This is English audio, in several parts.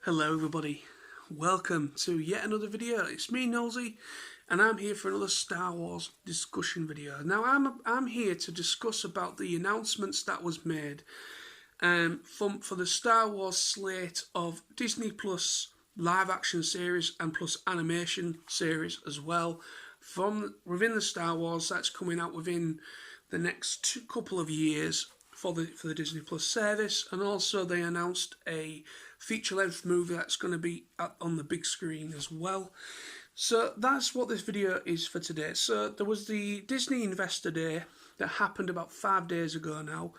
Hello everybody, welcome to yet another video. It's me, Nosy, and I'm here for another Star Wars discussion video. Now I'm here to discuss about the announcements that was made for the Star Wars slate of Disney Plus live action series and plus animation series as well from within the Star Wars that's coming out within the next couple of years for the Disney Plus service. And also they announced a feature-length movie that's going to be on the big screen as well. So that's what this video is for today. So there was the Disney Investor Day that happened about 5 days ago now.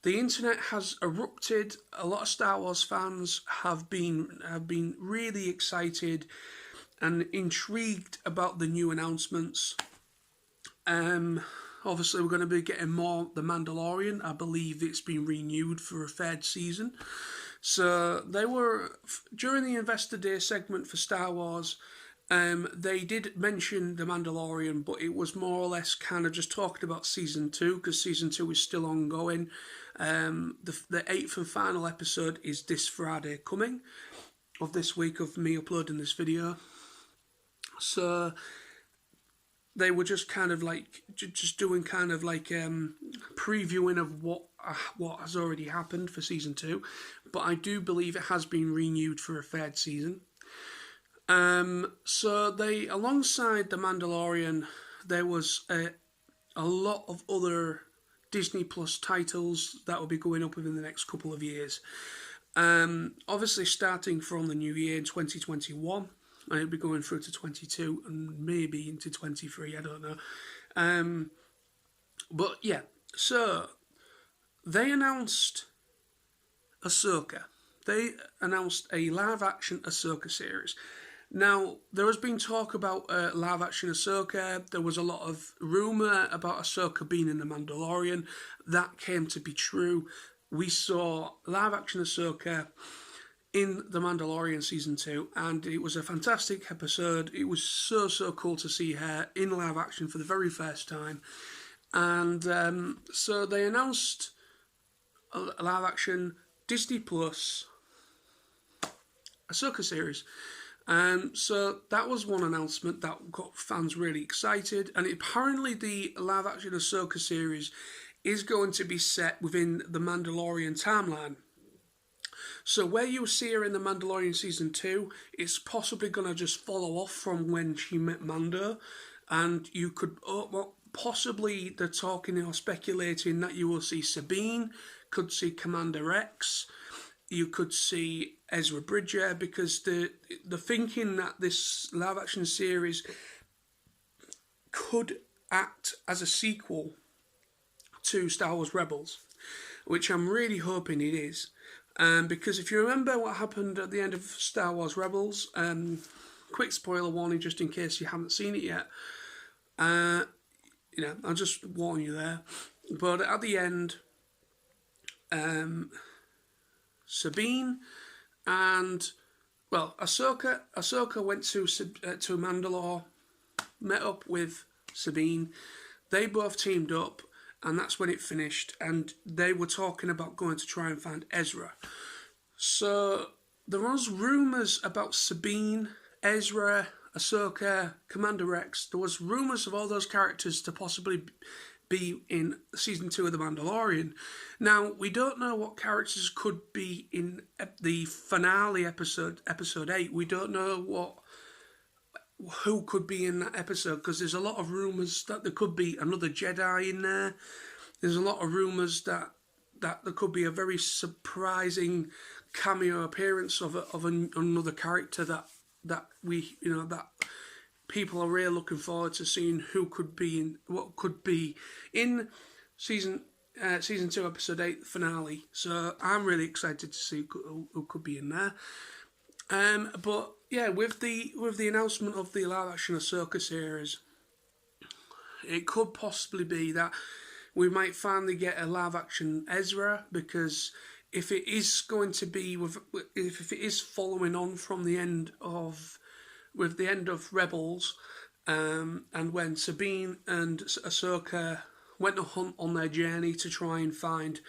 The internet has erupted. A lot of Star Wars fans have been really excited and intrigued about the new announcements. Obviously, we're going to be getting more The Mandalorian. I believe it's been renewed for a third season. So they were, during the Investor Day segment for Star Wars, they did mention The Mandalorian, but it was more or less kind of just talking about Season 2, because Season 2 is still ongoing. The 8th and final episode is this Friday coming, of this week of me uploading this video. So they were just kind of like just doing kind of like previewing of what has already happened for Season 2, but I do believe it has been renewed for a third season. So they, alongside The Mandalorian, there was a lot of other Disney Plus titles that will be going up within the next couple of years. Obviously starting from the new year in 2021. And it'll be going through to 22 and maybe into 23, I don't know. But yeah, so they announced Ahsoka. They announced a live-action Ahsoka series. Now, there has been talk about live-action Ahsoka. There was a lot of rumour about Ahsoka being in The Mandalorian. That came to be true. We saw live-action Ahsoka in The Mandalorian Season 2, and it was a fantastic episode. It was so cool to see her in live action for the very first time. And so they announced a live action Disney Plus Ahsoka series. So that was one announcement that got fans really excited, and apparently the live action Ahsoka series is going to be set within the Mandalorian timeline. So where you see her in The Mandalorian Season 2, it's possibly going to just follow off from when she met Mando. And you could, possibly they're talking or speculating that you will see Sabine, could see Commander Rex, you could see Ezra Bridger, because the thinking that this live action series could act as a sequel to Star Wars Rebels, which I'm really hoping it is. Because if you remember what happened at the end of Star Wars Rebels, quick spoiler warning just in case you haven't seen it yet, I'll just warn you there. But at the end, Sabine and, Ahsoka went to Mandalore, met up with Sabine, they both teamed up, and that's when it finished, and they were talking about going to try and find Ezra. So there was rumours about Sabine, Ezra, Ahsoka, Commander Rex. There was rumours of all those characters to possibly be in Season 2 of The Mandalorian. Now, we don't know what characters could be in the finale episode 8. We don't know who could be in that episode, because there's a lot of rumours that there could be another Jedi in there. There's a lot of rumours that there could be a very surprising cameo appearance of another character that people are really looking forward to seeing who could be in, what could be in season 2 episode 8 finale. So I'm really excited to see who could be in there. But yeah, with the announcement of the live action Ahsoka series, it could possibly be that we might finally get a live action Ezra, because if it is going to be if it is following on from the end of Rebels, and when Sabine and Ahsoka went on their journey to try and find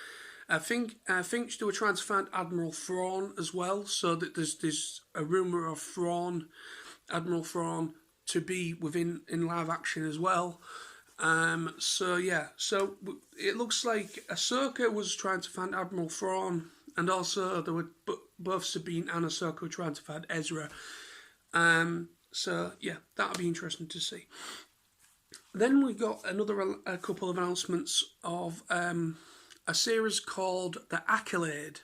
I think they were trying to find Admiral Thrawn as well, so that there's a rumor of Admiral Thrawn, to be within in live action as well. So yeah, so it looks like Ahsoka was trying to find Admiral Thrawn, and also there were both Sabine and Ahsoka were trying to find Ezra. So yeah, that'll be interesting to see. Then we got a couple of announcements of a series called The Accolade,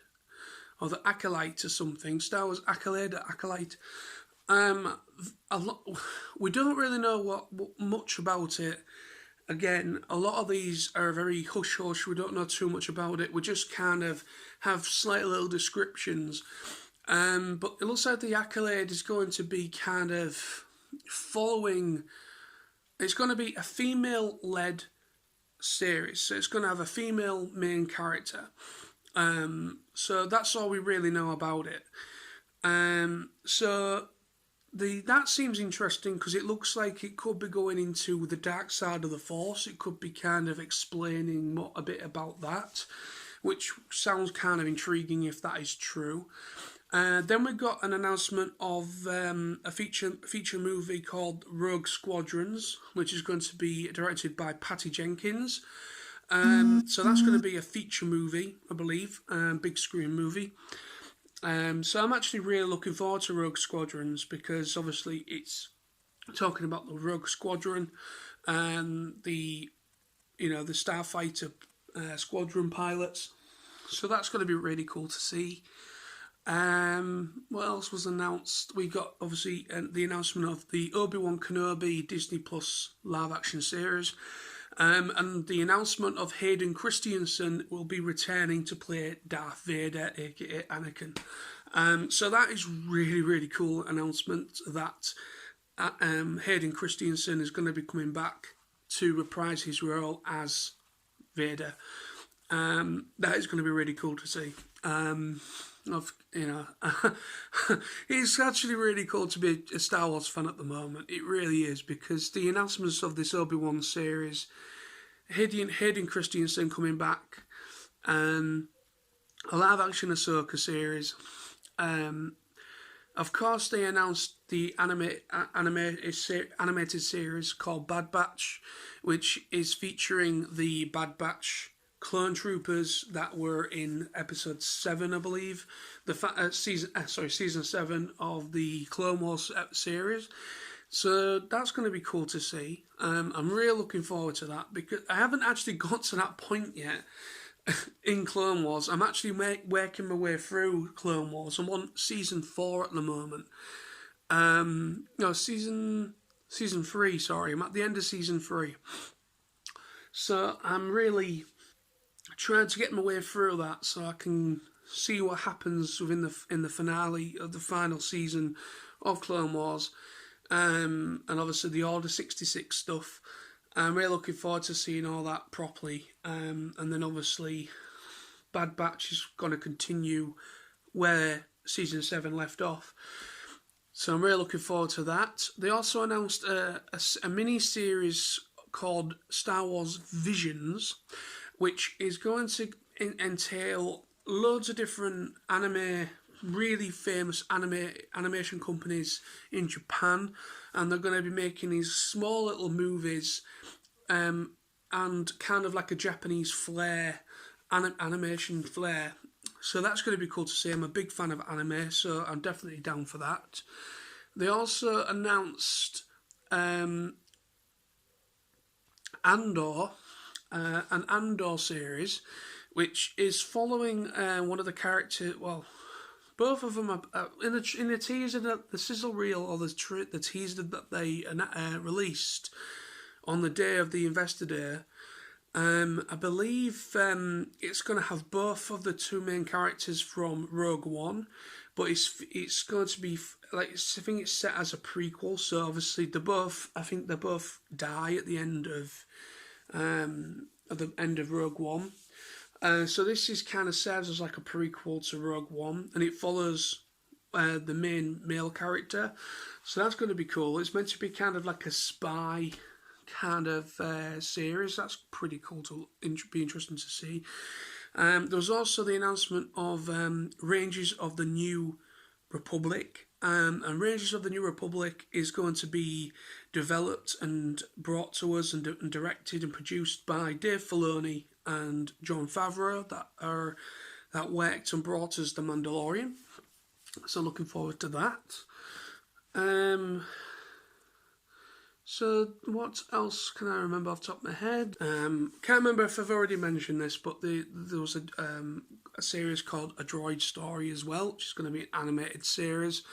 or The Acolyte or something. Star Wars Accolade or Acolyte. We don't really know much about it. Again, a lot of these are very hush hush. We don't know too much about it. We just kind of have slight little descriptions. But it looks like The Accolade is going to be kind of following. It's going to be a female-led series, so it's going to have a female main character. So that's all we really know about it. So that seems interesting because it looks like it could be going into the dark side of the Force. It could be kind of explaining a bit about that, which sounds kind of intriguing if that is true. Then we got an announcement of a feature movie called Rogue Squadrons, which is going to be directed by Patty Jenkins. So that's going to be a feature movie, I believe, big screen movie. So I'm actually really looking forward to Rogue Squadrons because obviously it's talking about the Rogue Squadron and the Starfighter squadron pilots. So that's going to be really cool to see. What else was announced? We got obviously the announcement of the Obi-Wan Kenobi Disney Plus live action series, and the announcement of Hayden Christensen will be returning to play Darth Vader, aka Anakin. So that is really, really cool announcement that Hayden Christensen is going to be coming back to reprise his role as Vader. That is going to be really cool to see. It's actually really cool to be a Star Wars fan at the moment. It really is, because the announcements of this Obi-Wan series, Hayden Christensen coming back, a live-action Ahsoka series. Of course, they announced the animated series called Bad Batch, which is featuring the Bad Batch clone troopers that were in episode 7, I believe, season 7 of the Clone Wars series. So that's going to be cool to see. I'm really looking forward to that because I haven't actually got to that point yet in Clone Wars. I'm actually working my way through Clone Wars. I'm on season 4 at the moment. No, season 3. Sorry, I'm at the end of season 3. So I'm really trying to get my way through that so I can see what happens in the finale of the final season of Clone Wars, and obviously the Order 66 stuff. I'm really looking forward to seeing all that properly, and then obviously Bad Batch is going to continue where season 7 left off. So I'm really looking forward to that. They also announced a mini-series called Star Wars Visions, which is going to entail loads of different really famous animation companies in Japan, and they're going to be making these small little movies, and kind of like a Japanese flair, animation flair. So that's going to be cool to see. I'm a big fan of anime, so I'm definitely down for that. They also announced Andor, an Andor series, which is following one of the characters. Well, both of them are in the teaser, the sizzle reel, or the teaser that they released on the day of the Investor Day. I believe it's going to have both of the two main characters from Rogue One, but it's going to be I think it's set as a prequel. So obviously I think they both die at the end of Rogue One. So this is kind of serves as like a prequel to Rogue One, and it follows the main male character. So that's going to be cool. It's meant to be kind of like a spy kind of series. That's pretty cool to be interesting to see. There was also the announcement of Rangers of the New Republic. And Rangers of the New Republic is going to be developed and brought to us and directed and produced by Dave Filoni and Jon Favreau that worked and brought us The Mandalorian. So looking forward to that. So what else can I remember off the top of my head? Can't remember if I've already mentioned this, but there was a series called A Droid Story as well, which is going to be an animated series,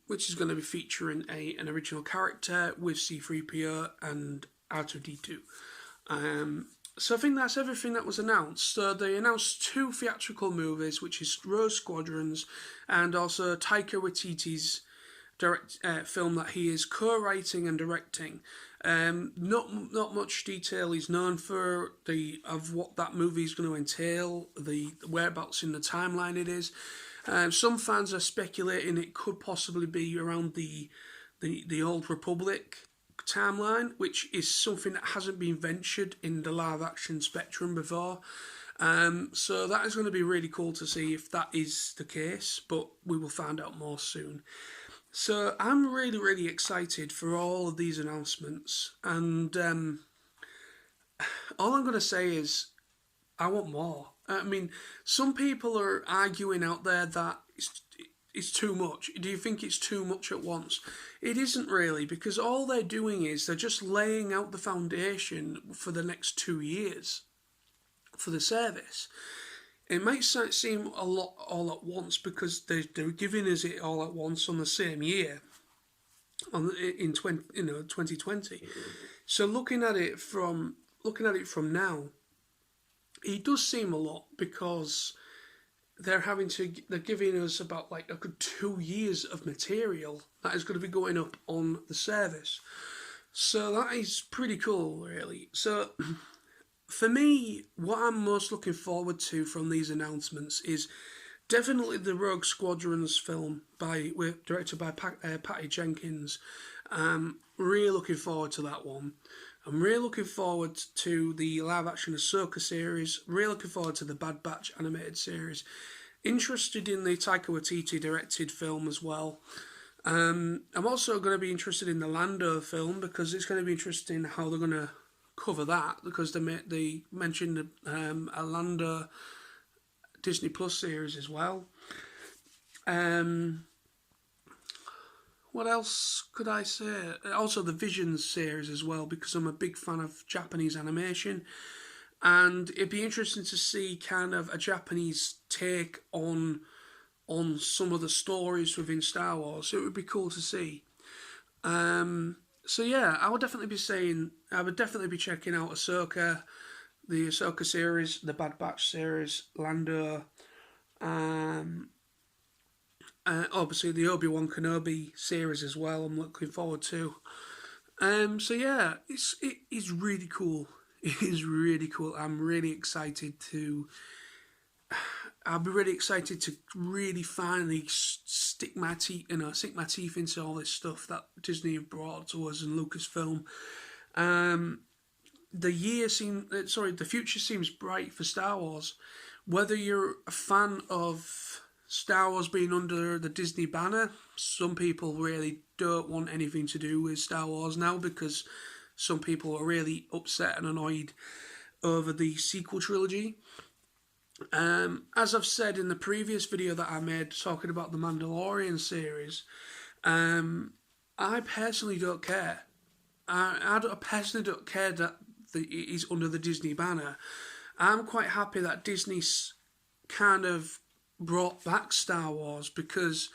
which is going to be featuring an original character with C-3PO and R2-D2. So I think that's everything that was announced. So they announced 2 theatrical movies, which is Rogue Squadrons and also Taika Waititi's film that he is co-writing and directing. Not much detail is known for of what that movie is going to entail, the whereabouts in the timeline it is. Some fans are speculating it could possibly be around the Old Republic timeline, which is something that hasn't been ventured in the live action spectrum before. So that is going to be really cool to see if that is the case, but we will find out more soon. So I'm really, really excited for all of these announcements, and all I'm going to say is I want more. I mean, some people are arguing out there that it's too much. Do you think it's too much at once? It isn't really, because all they're doing is they're just laying out the foundation for the next 2 years for the service. It might seem a lot all at once because they're giving us it all at once on the same year, in 2020. So looking at it from now, it does seem a lot because they're giving us about like a good 2 years of material that is going to be going up on the service. So that is pretty cool, really. So for me, what I'm most looking forward to from these announcements is definitely the Rogue Squadrons film directed by Patty Jenkins. Really looking forward to that one. I'm really looking forward to the live-action Ahsoka series. Really looking forward to the Bad Batch animated series. Interested in the Taika Waititi directed film as well. I'm also going to be interested in the Lando film because it's going to be interesting how they're going to cover that, because they mentioned a Lando Disney Plus series as well. What else could I say? Also the Visions series as well, because I'm a big fan of Japanese animation, and it'd be interesting to see kind of a Japanese take on some of the stories within Star Wars. It would be cool to see. So yeah, I would definitely be checking out Ahsoka, the Ahsoka series, the Bad Batch series, Lando, obviously the Obi-Wan Kenobi series as well. I'm looking forward to. So yeah, it is really cool. It is really cool. I'm really excited to. I'll be really excited to really finally sink my teeth into all this stuff that Disney have brought to us and Lucasfilm. The future seems bright for Star Wars. Whether you're a fan of Star Wars being under the Disney banner, some people really don't want anything to do with Star Wars now because some people are really upset and annoyed over the sequel trilogy. As I've said in the previous video that I made talking about the Mandalorian series, I personally don't care. I personally don't care that it is under the Disney banner. I'm quite happy that Disney's kind of brought back Star Wars, because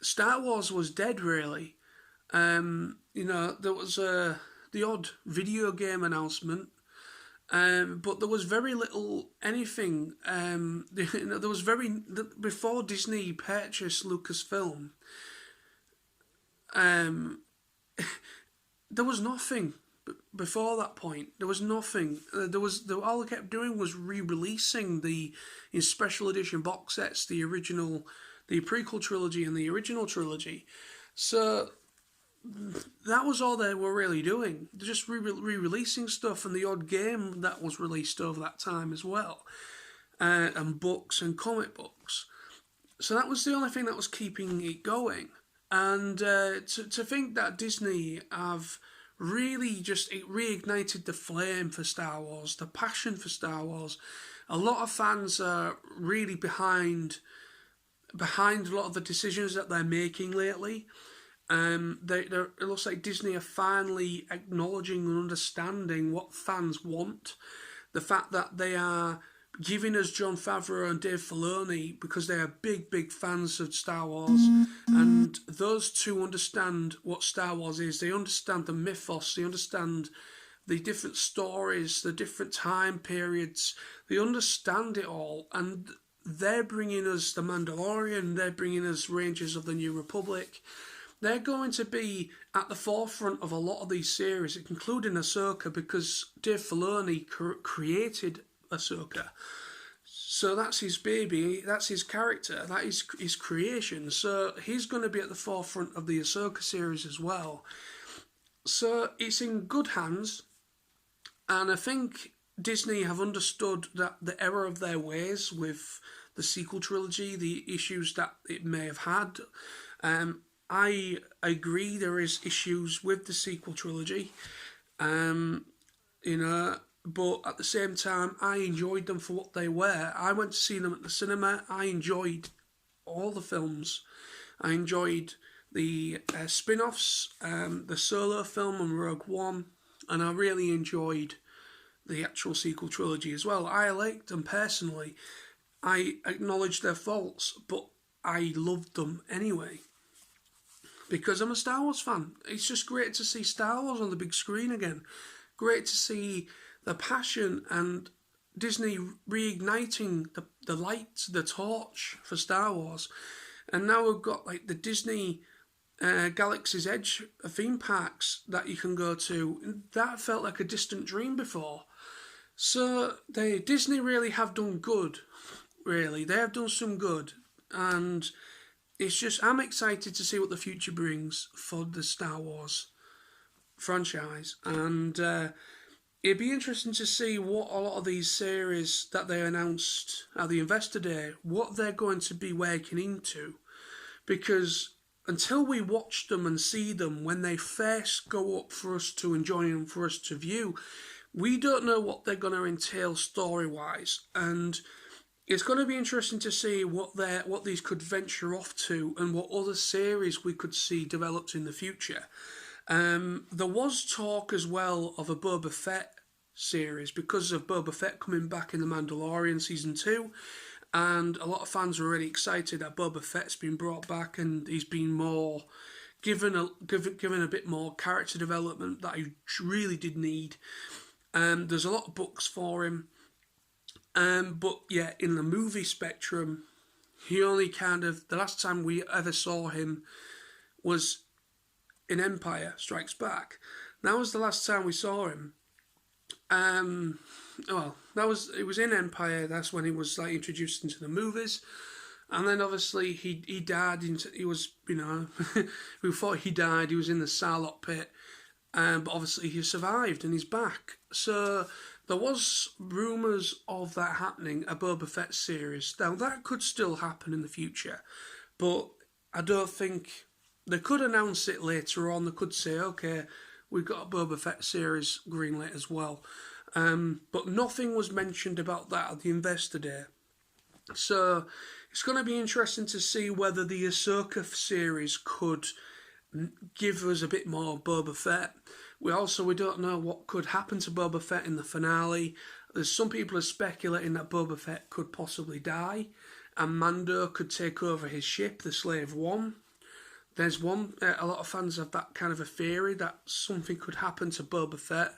Star Wars was dead, really. There was the odd video game announcement, but there was very little anything. There was before Disney purchased Lucasfilm. There was nothing before that point. There was nothing. All they kept doing was re-releasing in special edition box sets the prequel trilogy and the original trilogy. So that was all they were really doing. Just re-releasing stuff, and the odd game that was released over that time as well, and books and comic books. So that was the only thing that was keeping it going. And to think that Disney have really just it reignited the flame for Star Wars, the passion for Star Wars. A lot of fans are really behind a lot of the decisions that they're making lately. It looks like Disney are finally acknowledging and understanding what fans want. The fact that they are giving us Jon Favreau and Dave Filoni because they are big, big fans of Star Wars, and those two understand what Star Wars is. They understand the mythos. They understand the different stories, the different time periods. They understand it all, and they're bringing us The Mandalorian. They're bringing us Rangers of the New Republic. They're going to be at the forefront of a lot of these series, including Ahsoka, because Dave Filoni created Ahsoka. So that's his baby, that's his character, that is his creation. So he's going to be at the forefront of the Ahsoka series as well. So it's in good hands, and I think Disney have understood that the error of their ways with the sequel trilogy, the issues that it may have had. I agree there is issues with the sequel trilogy, but at the same time, I enjoyed them for what they were. I went to see them at the cinema. I enjoyed all the films. I enjoyed the spin-offs, the Solo film and Rogue One, and I really enjoyed the actual sequel trilogy as well. I liked them personally. I acknowledge their faults, but I loved them anyway, because I'm a Star Wars fan. It's just great to see Star Wars on the big screen again. Great to see the passion and Disney reigniting the light, the torch for Star Wars. And now we've got like the Disney Galaxy's Edge theme parks that you can go to. That felt like a distant dream before. So Disney really have done good, really. They have done some good. And it's just, I'm excited to see what the future brings for the Star Wars franchise. And it'd be interesting to see what a lot of these series that they announced at the Investor Day, what they're going to be working into. Because until we watch them and see them when they first go up for us to enjoy and for us to view, we don't know what they're going to entail story-wise. And it's going to be interesting to see what these could venture off to and what other series we could see developed in the future. There was talk as well of a Boba Fett series because of Boba Fett coming back in The Mandalorian Season 2, and a lot of fans were really excited that Boba Fett's been brought back and he's been more given a bit more character development that he really did need. There's a lot of books for him, but yeah, in the movie spectrum, he only the last time we ever saw him was in Empire Strikes Back. That was the last time we saw him. It was in Empire. That's when he was like introduced into the movies, and then obviously he died. He was we thought he died. He was in the Sarlacc pit, but obviously he survived and he's back. So there was rumours of that happening, a Boba Fett series. Now that could still happen in the future, but I don't think. They could announce it later on. They could say, okay, we've got a Boba Fett series greenlit as well. But nothing was mentioned about that at the Investor Day. So it's going to be interesting to see whether the Ahsoka series could give us a bit more Boba Fett. We don't know what could happen to Boba Fett in the finale. There's some people are speculating that Boba Fett could possibly die, and Mando could take over his ship, the Slave One. There's a lot of fans have that kind of a theory that something could happen to Boba Fett.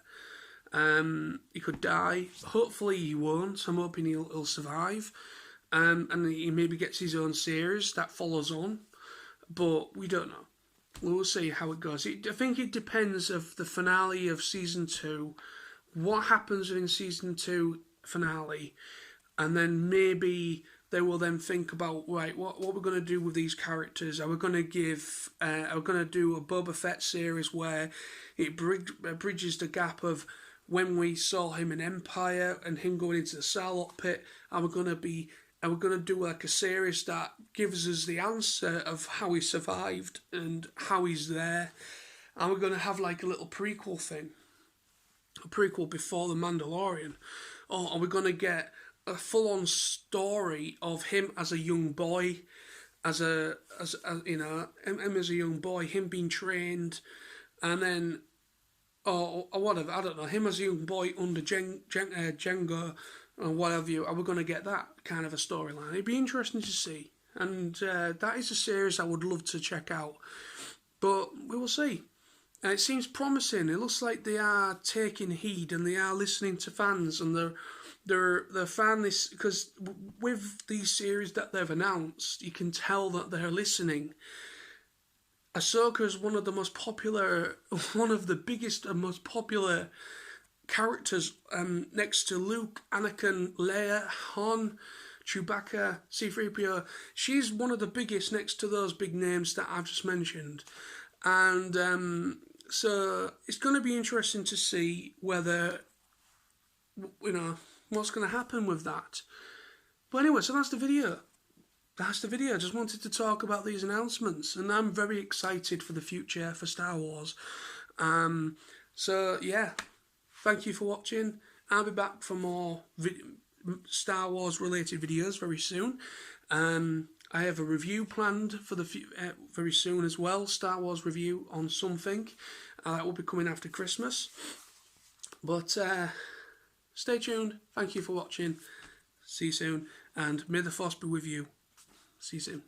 He could die. Hopefully he won't. I'm hoping he'll survive. And he maybe gets his own series that follows on. But we don't know. We'll see how it goes. I think it depends of the finale of Season 2. What happens in Season 2 finale. And then maybe they will then think about, right, what we're going to do with these characters. Are we going to do a Boba Fett series where it bridges the gap of when we saw him in Empire and him going into the Sarlacc pit? Are we going to do like a series that gives us the answer of how he survived and how he's there? Are we going to have like a little prequel thing? A prequel before The Mandalorian? Or are we going to get a full-on story of him as a young boy, as him as a young boy, him being trained, and then, or whatever, I don't know, him as a young boy under Jango, or whatever. Are we going to get that kind of a storyline? It'd be interesting to see, and that is a series I would love to check out, but we will see. It seems promising. It looks like they are taking heed and they are listening to fans, and they're fan this, because with these series that they've announced, you can tell that they're listening. Ahsoka is one of the biggest and most popular characters, next to Luke, Anakin, Leia, Han, Chewbacca, C-3PO. She's one of the biggest next to those big names that I've just mentioned, and so it's going to be interesting to see whether, what's going to happen with that. But anyway, so that's the video. I just wanted to talk about these announcements, and I'm very excited for the future for Star Wars. So yeah, thank you for watching. I'll be back for more Star Wars related videos very soon. I have a review planned for the very soon as well. Star Wars review on something that will be coming after Christmas. But stay tuned. Thank you for watching. See you soon, and may the Force be with you. See you soon.